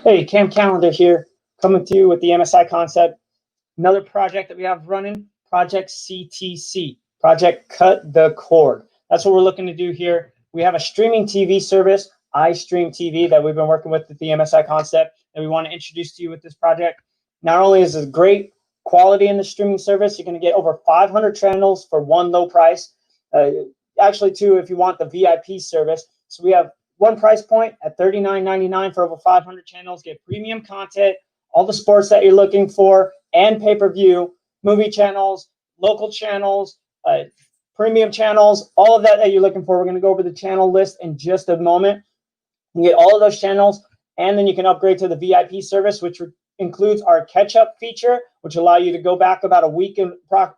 Hey, Cam Callender here, coming to you with the MSI Concept. Another project that we have running, Project CTC, Project Cut the Cord. That's what we're looking to do here. We have a streaming TV service, IStream TV, that we've been working with at the MSI Concept, that we want to introduce to you with this project. Not only is it great quality in the streaming service, you're going to get over 500 channels for one low price. Actually, too, if you want the VIP service. So we have one price point at $39.99 for over 500 channels. Get premium content, all the sports that you're looking for, and pay-per-view, movie channels, local channels, premium channels, all of that you're looking for. We're going to go over the channel list in just a moment. You get all of those channels, and then you can upgrade to the VIP service, which includes our catch-up feature, which allow you to go back about a week,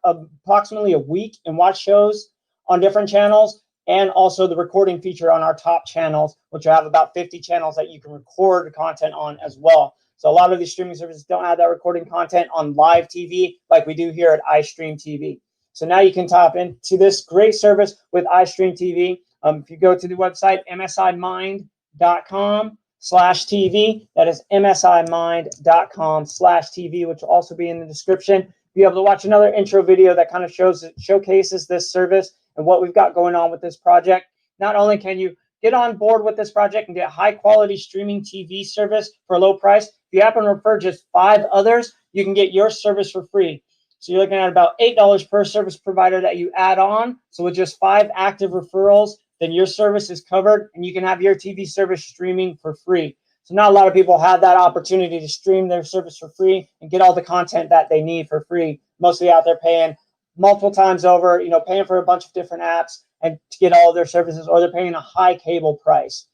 approximately a week, and watch shows on different channels, and also the recording feature on our top channels, which will have about 50 channels that you can record content on as well. So a lot of these streaming services don't have that recording content on live TV like we do here at iStream TV. So now you can tap into this great service with iStream TV. If you go to the website, msimind.com/TV, that is msimind.com/TV, which will also be in the description. You'll be able to watch another intro video that kind of showcases this service and what we've got going on with this project. Not only can you get on board with this project and get high quality streaming TV service for a low price, if you happen to refer just 5 others, you can get your service for free. So you're looking at about $8 per service provider that you add on. So with just 5 active referrals, then your service is covered and you can have your TV service streaming for free. So not a lot of people have that opportunity to stream their service for free and get all the content that they need for free. Mostly out there paying multiple times over, paying for a bunch of different apps and to get all of their services, or they're paying a high cable price.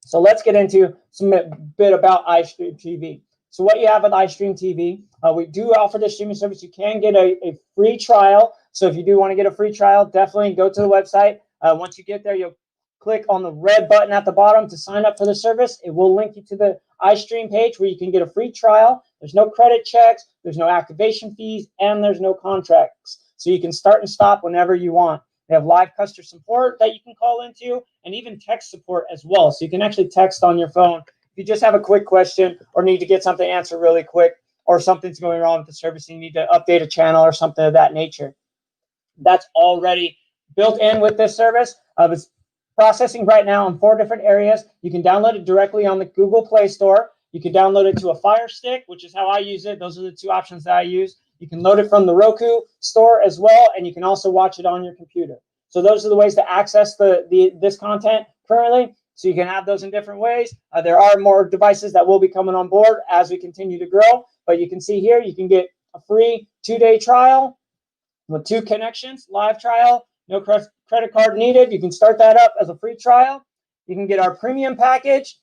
So let's get into some bit about iStream TV. So what you have with iStream TV, we do offer this streaming service. You can get a free trial. So if you do want to get a free trial, definitely go to the website. Once you get there, you'll click on the red button at the bottom to sign up for the service. It will link you to the iStream page where you can get a free trial. There's no credit checks, there's no activation fees, and there's no contracts. So you can start and stop whenever you want. They have live customer support that you can call into, and even text support as well. So you can actually text on your phone if you just have a quick question or need to get something answered really quick, or something's going wrong with the service and you need to update a channel or something of that nature. That's already built in with this service. It's processing right now in 4 different areas. You can download it directly on the Google Play Store. You can download it to a Fire Stick, which is how I use it. Those are the 2 options that I use. You can load it from the Roku store as well, and you can also watch it on your computer. So those are the ways to access this content currently. So you can have those in different ways. There are more devices that will be coming on board as we continue to grow. But you can see here, you can get a free 2-day trial with 2 connections, live trial, no credit card needed. You can start that up as a free trial. You can get our premium package,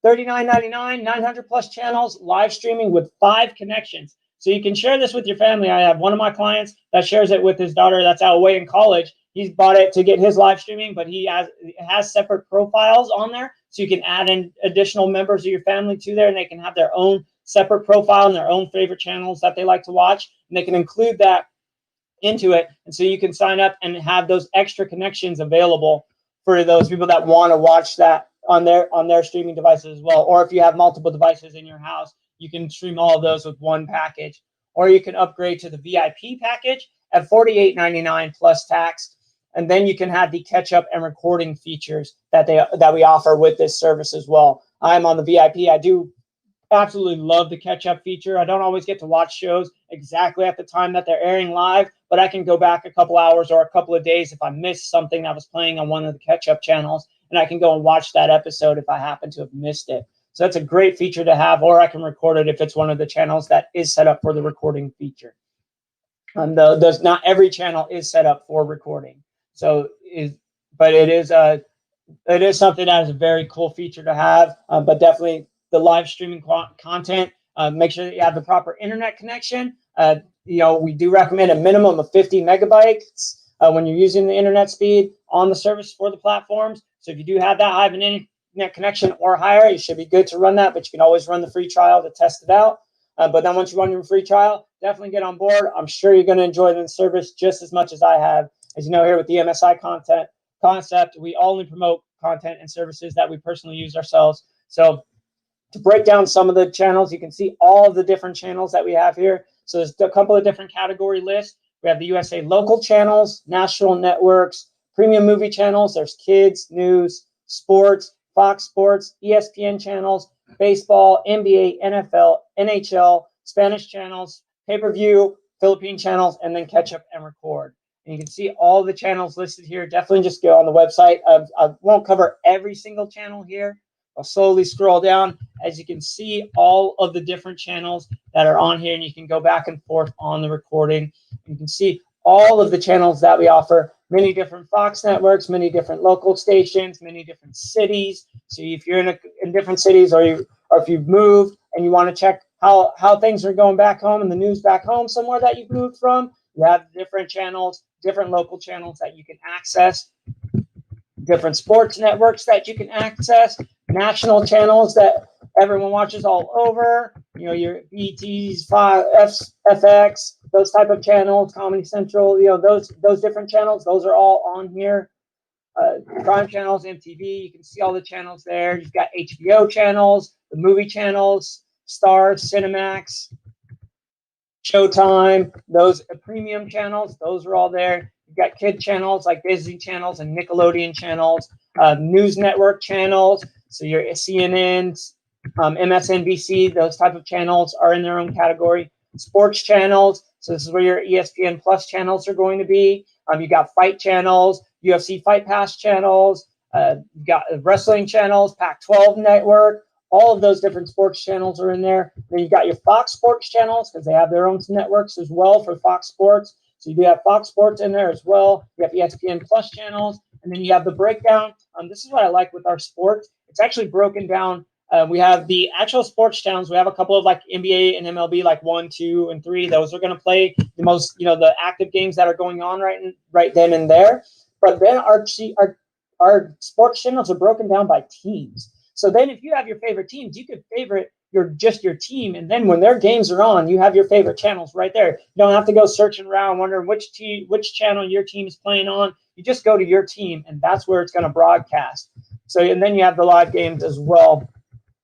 $39.99, 900 plus channels, live streaming with 5 connections. So you can share this with your family. I have one of my clients that shares it with his daughter that's out away in college. He's bought it to get his live streaming, but he has separate profiles on there. So you can add in additional members of your family to there, and they can have their own separate profile and their own favorite channels that they like to watch. And they can include that into it. And so you can sign up and have those extra connections available for those people that want to watch that on their streaming devices as well. Or if you have multiple devices in your house, you can stream all of those with one package. Or you can upgrade to the VIP package at $48.99 plus tax. And then you can have the catch-up and recording features that we offer with this service as well. I'm on the VIP. I do absolutely love the catch-up feature. I don't always get to watch shows exactly at the time that they're airing live, but I can go back a couple hours or a couple of days if I missed something that was playing on one of the catch-up channels, and I can go and watch that episode if I happen to have missed it. So that's a great feature to have, or I can record it if it's one of the channels that is set up for the recording feature. Not every channel is set up for recording. But it is something that is a very cool feature to have. But definitely the live streaming content. Make sure that you have the proper internet connection. We do recommend a minimum of 50 megabytes when you're using the internet speed on the service for the platforms. So if you do have that high of an internet connection or higher, you should be good to run that. But you can always run the free trial to test it out. But then once you run your free trial, definitely get on board. I'm sure you're going to enjoy the service just as much as I have. As you know, here with the MSI Concept, we only promote content and services that we personally use ourselves. So To break down some of the channels, you can see all of the different channels that we have here. So there's a couple of different category lists. We have the USA local channels, national networks, premium movie channels. There's kids, news, sports, Fox Sports, ESPN channels, baseball, NBA, NFL, NHL, Spanish channels, pay-per-view, Philippine channels, and then catch up and record. And you can see all the channels listed here. Definitely just go on the website. I won't cover every single channel here. I'll slowly scroll down. As you can see, all of the different channels that are on here, and you can go back and forth on the recording. You can see all of the channels that we offer, many different Fox networks, many different local stations, many different cities. So if you're in different cities, or if you've moved and you want to check how things are going back home and the news back home somewhere that you've moved from, you have different channels, different local channels that you can access, different sports networks that you can access, national channels that everyone watches all over, your BTs, FX, those type of channels, Comedy Central, those different channels, those are all on here. Crime channels, MTV, you can see all the channels there. You've got HBO channels, the movie channels, Stars, Cinemax, Showtime, those premium channels, those are all there. You've got kid channels like Disney channels and Nickelodeon channels, news network channels. So your CNN, MSNBC, those type of channels are in their own category. Sports channels. So this is where your ESPN Plus channels are going to be. You got fight channels, UFC Fight Pass channels. You got wrestling channels, Pac-12 network. All of those different sports channels are in there. Then you got your Fox Sports channels because they have their own networks as well for Fox Sports. So you do have Fox Sports in there as well. You have ESPN Plus channels. And then you have the breakdown. This is what I like with our sports. It's actually broken down. We have the actual sports channels. We have a couple of like NBA and MLB, like 1, 2, and 3. Those are going to play the most, the active games that are going on right then and there. But then our sports channels are broken down by teams. So then if you have your favorite teams, you could favorite your team. And then when their games are on, you have your favorite channels right there. You don't have to go searching around wondering which channel your team is playing on. You just go to your team, and that's where it's going to broadcast. So, and then you have the live games as well.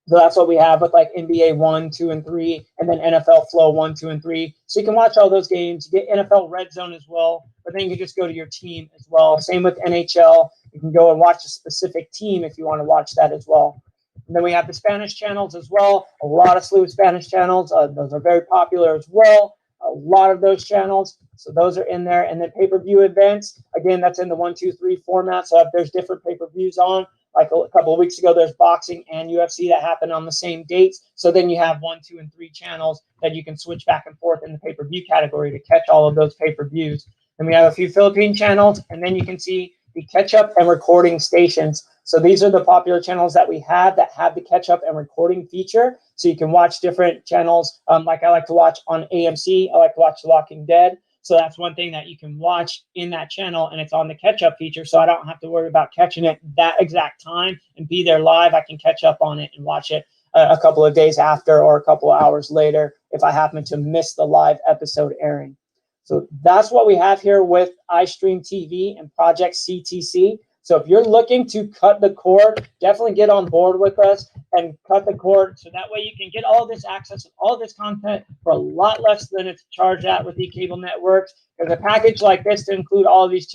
So that's what we have with like NBA 1, 2, and 3, and then NFL Flow 1, 2, and 3. So you can watch all those games. You get NFL Red Zone as well, but then you can just go to your team as well. Same with NHL. You can go and watch a specific team if you want to watch that as well. And then we have the Spanish channels as well. A lot of slew of Spanish channels. Those are very popular as well. A lot of those channels. So those are in there. And then pay-per-view events. Again, that's in the 1, 2, 3 format. So if there's different pay-per-views on, like a couple of weeks ago, there's boxing and UFC that happened on the same dates. So then you have 1, 2, and 3 channels that you can switch back and forth in the pay-per-view category to catch all of those pay-per-views. And we have a few Philippine channels, and then you can see the catch-up and recording stations. So these are the popular channels that we have that have the catch-up and recording feature. So you can watch different channels. Like I like to watch on AMC. I like to watch The Walking Dead. So that's one thing that you can watch in that channel, and it's on the catch-up feature. So I don't have to worry about catching it that exact time and be there live. I can catch up on it and watch it a couple of days after or a couple of hours later if I happen to miss the live episode airing. So that's what we have here with iStream TV and Project CTC. So if you're looking to cut the cord, definitely get on board with us and cut the cord. So that way you can get all this access and all this content for a lot less than it's charged at with the cable networks. There's a package like this to include all of these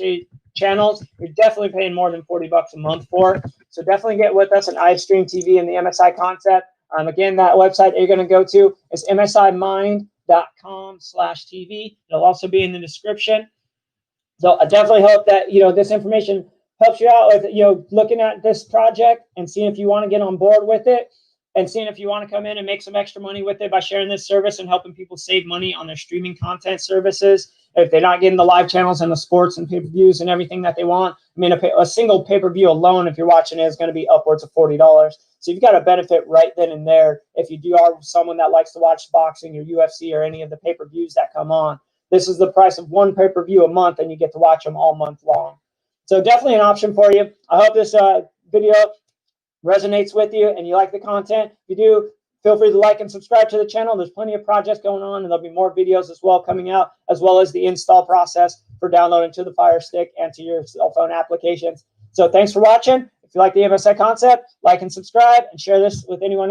channels. You're definitely paying more than $40 a month for. So definitely get with us on iStream TV and the MSI Concept. Again, that website you're going to go to is msimind.com/TV. It'll also be in the description. So I definitely hope that, this information helps you out with, looking at this project and seeing if you want to get on board with it and seeing if you want to come in and make some extra money with it by sharing this service and helping people save money on their streaming content services. If they're not getting the live channels and the sports and pay-per-views and everything that they want, I mean, a single pay-per-view alone, if you're watching it, is going to be upwards of $40. So you've got a benefit right then and there. If you are someone that likes to watch boxing or UFC or any of the pay-per-views that come on, this is the price of one pay-per-view a month, and you get to watch them all month long. So definitely an option for you. I hope this video resonates with you and you like the content. If you do, feel free to like and subscribe to the channel. There's plenty of projects going on, and there'll be more videos as well coming out, as well as the install process for downloading to the Fire Stick and to your cell phone applications. So thanks for watching. If you like the MSI Concept, like and subscribe and share this with anyone else.